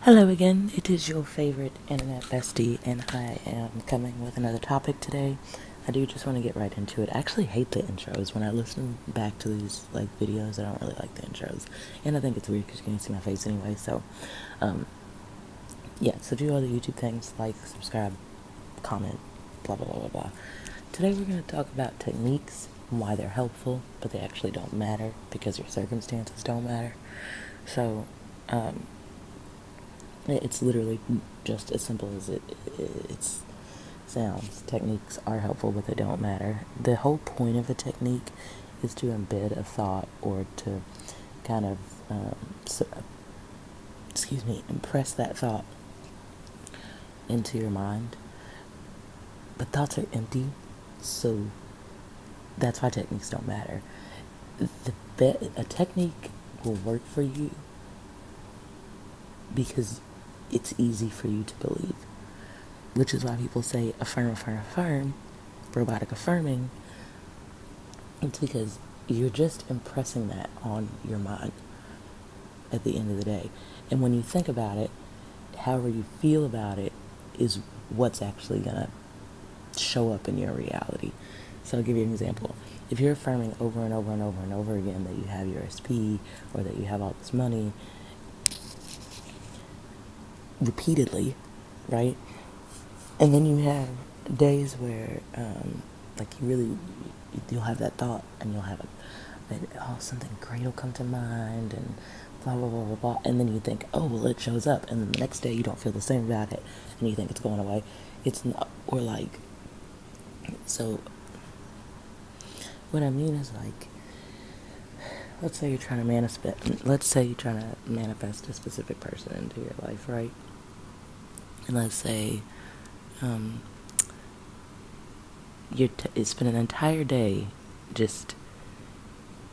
Hello again, it is your favorite internet bestie, and I am coming with another topic today. I do just want to get right into it. I actually hate the intros. When I listen back to these videos, I don't really like the intros, and I think it's weird because you can't see my face anyway. So, yeah. So do all the YouTube things, like, subscribe, comment, blah blah blah blah blah. Today we're going to talk about techniques and why they're helpful, but they actually don't matter because your circumstances don't matter. So, it's literally just as simple as it sounds. Techniques are helpful, but they don't matter. The whole point of a technique is to embed a thought or to kind of, impress that thought into your mind. But thoughts are empty, so that's why techniques don't matter. A technique will work for you because it's easy for you to believe, which is why people say affirm, affirm, affirm, robotic affirming. It's because you're just impressing that on your mind at the end of the day. And when you think about it, however you feel about it is what's actually going to show up in your reality. So I'll give you an example. If you're affirming over and over and over and over again that you have your SP or that you have all this money repeatedly, right? And then you have days where, you'll have that thought and you'll have something great will come to mind and blah, blah, blah, blah, blah. And then you think, oh, well, it shows up. And then the next day you don't feel the same about it and you think it's going away. It's not, so what I mean is let's say you're trying to manifest a specific person into your life, right? And let's say, you spend an entire day just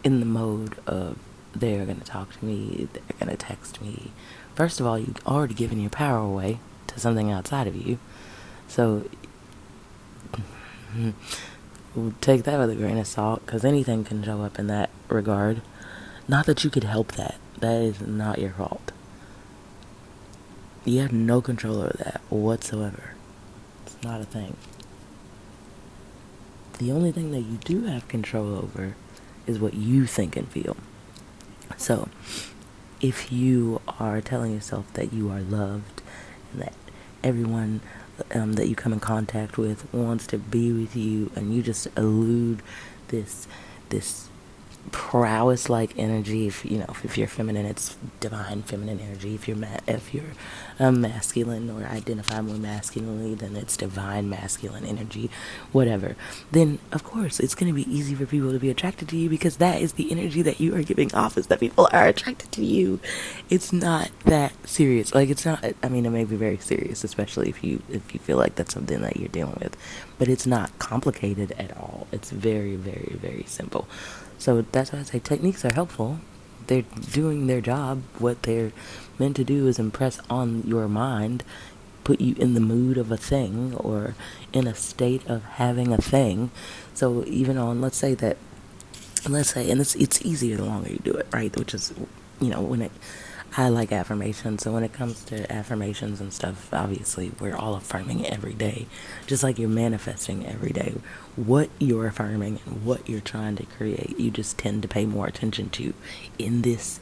in the mode of they're going to talk to me, they're going to text me. First of all, you've already given your power away to something outside of you. So take that with a grain of salt, because anything can show up in that regard. Not that you could help that. That is not your fault. You have no control over that whatsoever. It's not a thing. The only thing that you do have control over is what you think and feel. So, if you are telling yourself that you are loved and that everyone that you come in contact with wants to be with you, and you just elude this prowess-like energy. If you're feminine, it's divine feminine energy. If you're masculine or identify more masculinely, then it's divine masculine energy. Whatever. Then of course it's going to be easy for people to be attracted to you because that is the energy that you are giving off. Is that people are attracted to you. It's not that serious. It's not. I mean, it may be very serious, especially if you feel like that's something that you're dealing with. But it's not complicated at all. It's very, very, very simple. So that's why I say techniques are helpful. They're doing their job. What they're meant to do is impress on your mind, put you in the mood of a thing or in a state of having a thing. So even on, let's say, and it's easier the longer you do it, right? Which is, I like affirmations. So when it comes to affirmations and stuff, obviously we're all affirming every day, just like you're manifesting every day. What you're affirming and what you're trying to create, you just tend to pay more attention to in this,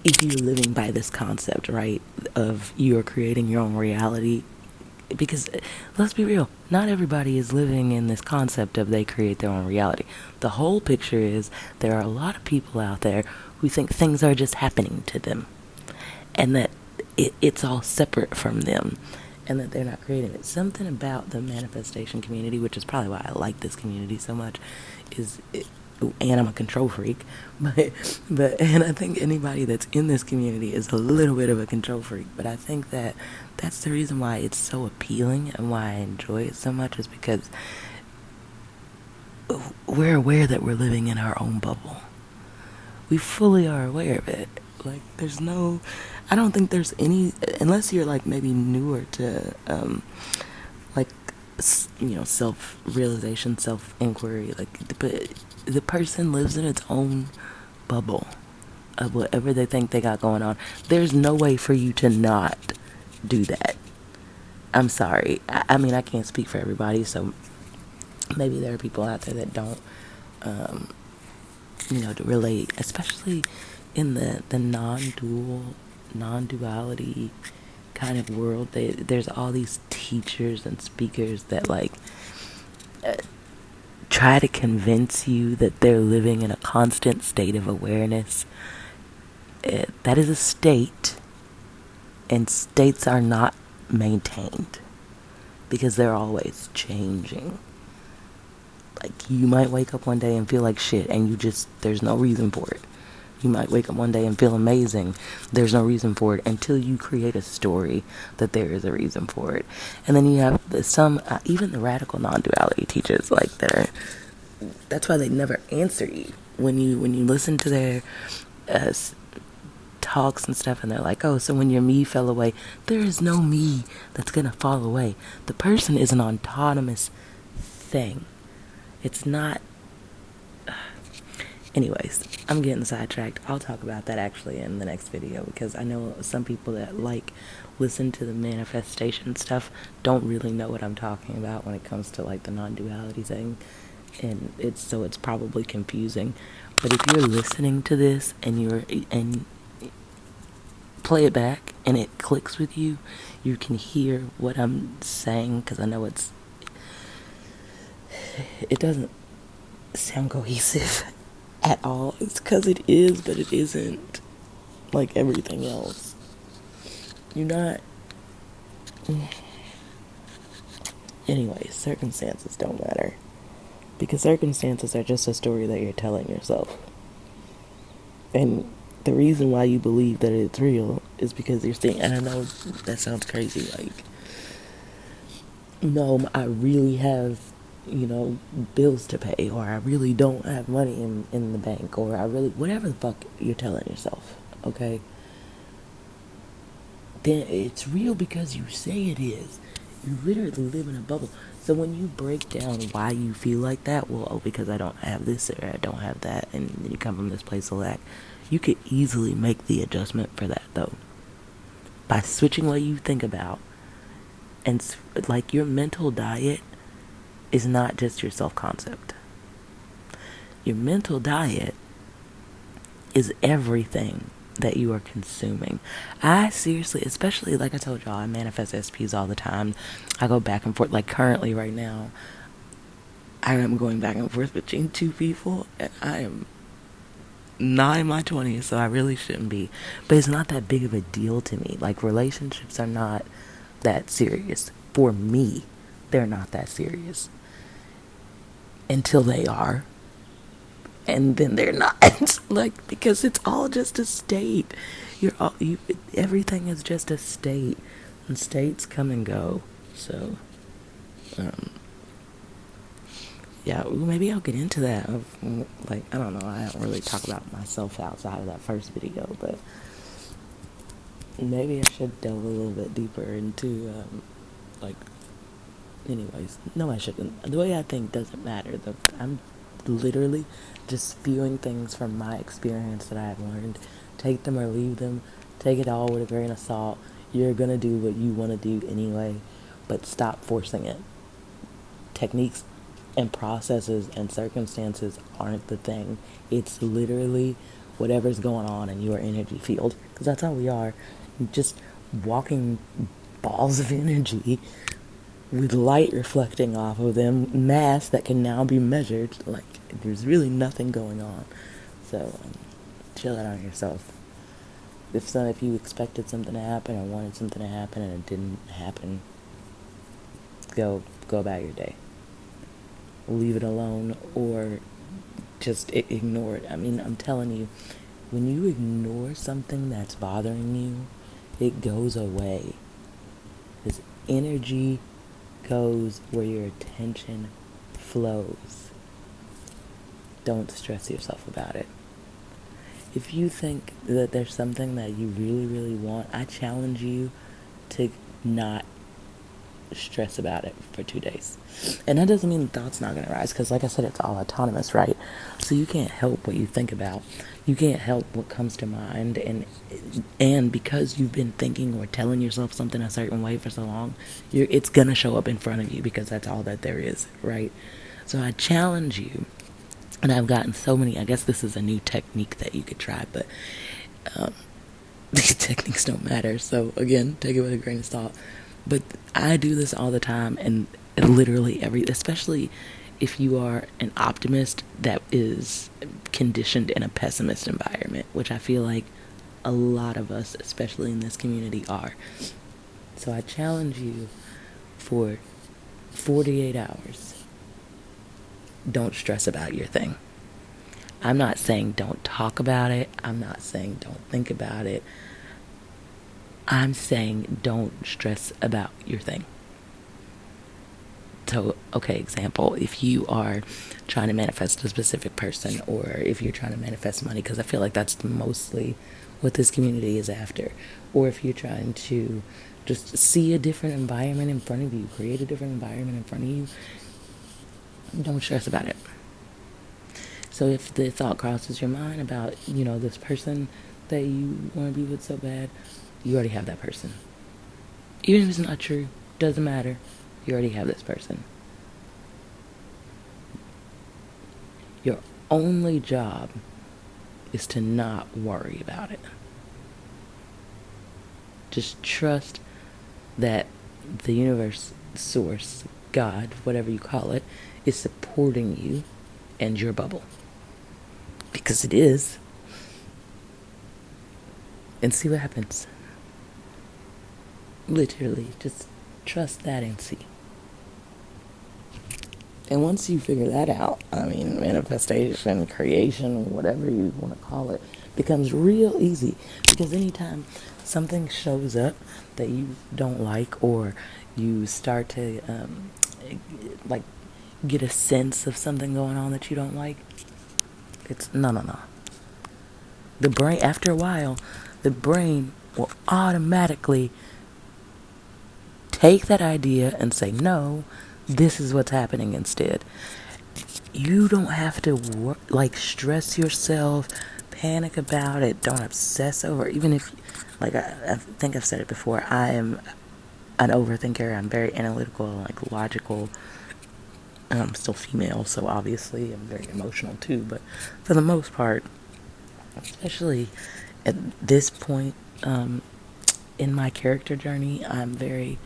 if you're living by this concept, right, of you're creating your own reality. Because let's be real, not everybody is living in this concept of they create their own reality. The whole picture is there are a lot of people out there who think things are just happening to them and that it's all separate from them and that they're not creating it. Something about the manifestation community, which is probably why I like this community so much, and I'm a control freak, and I think anybody that's in this community is a little bit of a control freak, but I think that's the reason why it's so appealing and why I enjoy it so much, is because we're aware that we're living in our own bubble. We fully are aware of it. I don't think there's any, unless you're maybe newer to self-realization, self-inquiry, but the person lives in its own bubble of whatever they think they got going on. There's no way for you to not do that. I'm sorry. I mean, I can't speak for everybody, so maybe there are people out there that don't, to relate, especially in the non-duality kind of world. There's all these teachers and speakers that try to convince you that they're living in a constant state of awareness. That is a state, and states are not maintained because they're always changing. Like, you might wake up one day and feel like shit, and there's no reason for it. You might wake up one day and feel amazing. There's no reason for it until you create a story that there is a reason for it. And then you have some, even the radical non-duality teachers, that's why they never answer you. When you listen to their talks and stuff, and they're like, oh, so when your me fell away, there is no me that's gonna fall away. The person is an autonomous thing. It's not. Anyways, I'm getting sidetracked. I'll talk about that actually in the next video, because I know some people that listen to the manifestation stuff don't really know what I'm talking about when it comes to the non-duality thing, and it's probably confusing. But if you're listening to this and play it back and it clicks with you, you can hear what I'm saying, because I know it doesn't sound cohesive at all. It's because it is, but it isn't. Like everything else, you're not. Anyway, circumstances don't matter, because circumstances are just a story that you're telling yourself. And the reason why you believe that it's real is because you're seeing. And I know that sounds crazy, no, I really have bills to pay, or I really don't have money in the bank, or whatever the fuck you're telling yourself, okay? Then it's real because you say it is. You literally live in a bubble. So when you break down why you feel like that, because I don't have this or I don't have that, and then you come from this place of lack, you could easily make the adjustment for that, though, by switching what you think about. And your mental diet is not just your self-concept. Your mental diet is everything that you are consuming. I seriously, especially like I told y'all, I manifest SPs all the time. I go back and forth. Currently right now, I am going back and forth between two people, and I am not in my 20s, so I really shouldn't be. But it's not that big of a deal to me. Relationships are not that serious. For me, they're not that serious. Until they are. And then they're not. Because it's all just a state. Everything is just a state. And states come and go. So, yeah, maybe I'll get into that. I don't know. I don't really talk about myself outside of that first video, but maybe I should delve a little bit deeper into, anyways, no, I shouldn't. The way I think doesn't matter. I'm literally just spewing things from my experience that I have learned. Take them or leave them. Take it all with a grain of salt. You're gonna do what you want to do anyway, but stop forcing it. Techniques and processes and circumstances aren't the thing. It's literally whatever's going on in your energy field, because that's how we are. Just walking balls of energy with light reflecting off of them, mass that can now be measured. There's really nothing going on. So chill out on yourself. If you expected something to happen or wanted something to happen and it didn't happen, go about your day. Leave it alone, or just ignore it. I mean, I'm telling you, when you ignore something that's bothering you, it goes away. This energy goes where your attention flows. Don't stress yourself about it. If you think that there's something that you really, really want, I challenge you to not stress about it for 2 days. And that doesn't mean the thought's not going to rise, because like I said, it's all autonomous, right? So you can't help what you think about. You can't help what comes to mind, and because you've been thinking or telling yourself something a certain way for so long, it's going to show up in front of you, because that's all that there is, right? So I challenge you, and I've gotten so many, I guess this is a new technique that you could try, but these techniques don't matter. So again, take it with a grain of salt. But I do this all the time, and literally especially if you are an optimist that is conditioned in a pessimist environment, which I feel like a lot of us, especially in this community, are. So I challenge you for 48 hours. Don't stress about your thing. I'm not saying don't talk about it. I'm not saying don't think about it. I'm saying don't stress about your thing. So, okay, example, if you are trying to manifest a specific person, or if you're trying to manifest money, because I feel like that's mostly what this community is after, or if you're trying to just see a different environment in front of you, create a different environment in front of you, don't stress about it. So if the thought crosses your mind about, this person that you want to be with so bad, you already have that person. Even if it's not true, doesn't matter. You already have this person. Your only job is to not worry about it. Just trust that the universe, source, God, whatever you call it, is supporting you and your bubble. Because it is. And see what happens. Literally, just trust that and see. And once you figure that out, manifestation, creation, whatever you want to call it, becomes real easy. Because anytime something shows up that you don't like, or you start to get a sense of something going on that you don't like, it's no. The brain, after a while, the brain will automatically take that idea and say, no, this is what's happening instead. You don't have to stress yourself, panic about it, don't obsess over it. Even if, I think I've said it before, I am an overthinker. I'm very analytical, logical. I'm still female, so obviously I'm very emotional too. But for the most part, especially at this point in my character journey, I'm very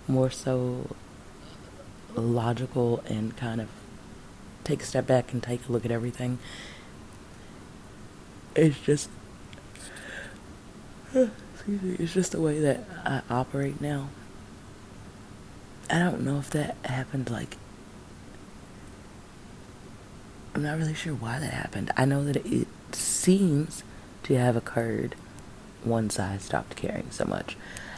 more so logical, and kind of take a step back and take a look at everything. It's just the way that I operate now. I don't know if that happened, I'm not really sure why that happened. I know that it seems to have occurred once I stopped caring so much.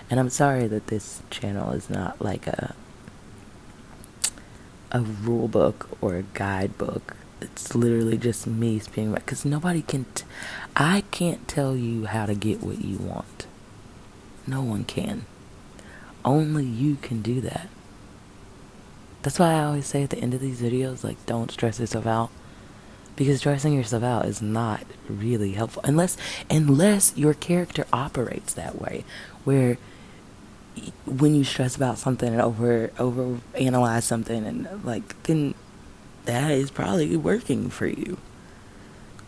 And I'm sorry that this channel is not like a rule book or a guidebook. It's literally just me speaking, because nobody can I can't tell you how to get what you want. No one can. Only you can do that. That's why I always say at the end of these videos, don't stress yourself out, because stressing yourself out is not really helpful unless your character operates that way, where when you stress about something and over analyze something, and then that is probably working for you.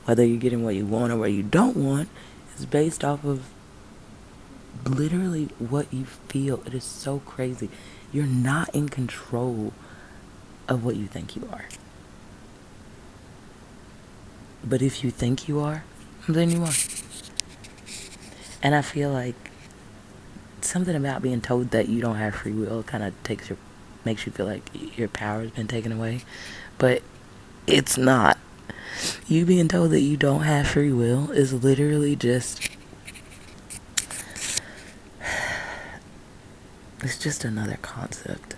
Whether you're getting what you want or what you don't want is based off of literally what you feel. It is so crazy. You're not in control of what you think you are. But if you think you are, then you are. And I feel like something about being told that you don't have free will kind of makes you feel like your power has been taken away. But it's not. You being told that you don't have free will is literally just, it's just another concept.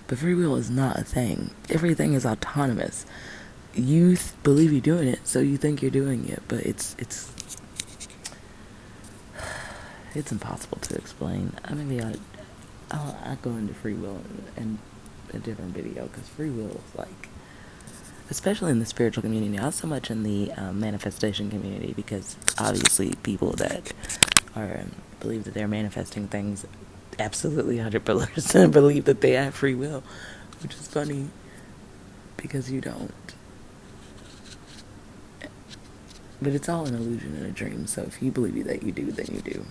But free will is not a thing. Everything is autonomous. You believe you're doing it, so you think you're doing it, but it's impossible to explain. Maybe I go into free will in a different video, because free will is like, especially in the spiritual community, not so much in the manifestation community, because obviously people that are believe that they're manifesting things absolutely 100% believe that they have free will, which is funny because you don't. But it's all an illusion and a dream, so if you believe that you do, then you do.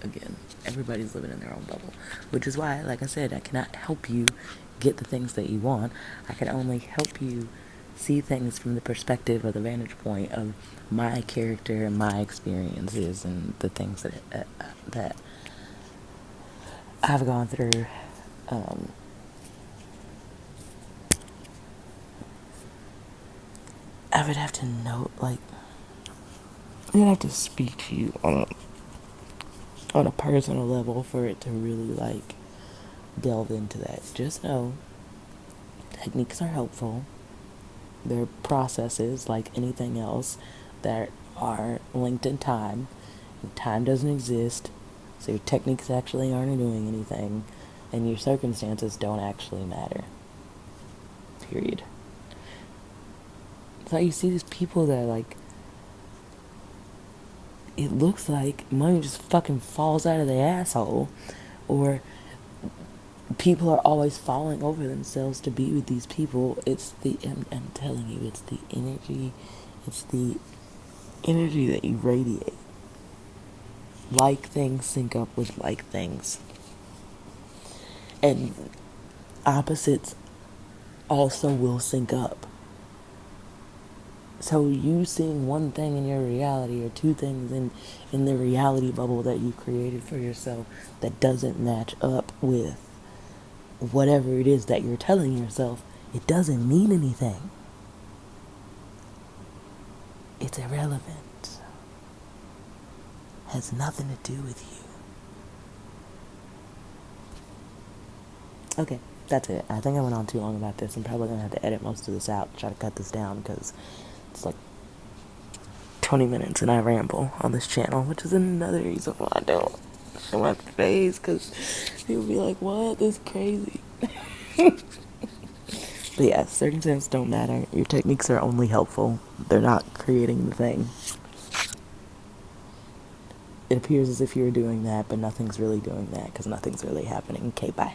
Again, everybody's living in their own bubble, which is why, like I said, I cannot help you get the things that you want. I can only help you see things from the perspective or the vantage point of my character and my experiences and the things that I've gone through. Um, I would have to know, like, I'd have to speak to you on a personal level for it to really like delve into that. Just know techniques are helpful. They're processes like anything else that are linked in time. Time doesn't exist, so your techniques actually aren't doing anything, and your circumstances don't actually matter. Period. So you see these people that like, it looks like money just fucking falls out of their asshole, or people are always falling over themselves to be with these people. I'm telling you, it's the energy. It's the energy that you radiate. Like things sync up with like things. And opposites also will sync up. So you seeing one thing in your reality or two things in the reality bubble that you created for yourself that doesn't match up with whatever it is that you're telling yourself, it doesn't mean anything. It's irrelevant. Has nothing to do with you. Okay, that's it. I think I went on too long about this. I'm probably going to have to edit most of this out, try to cut this down, because it's like 20 minutes and I ramble on this channel, which is another reason why I don't show my face, because people be like, what? This is crazy. But yeah, circumstances don't matter. Your techniques are only helpful. They're not creating the thing. It appears as if you're doing that, but nothing's really doing that, because nothing's really happening. Okay, bye.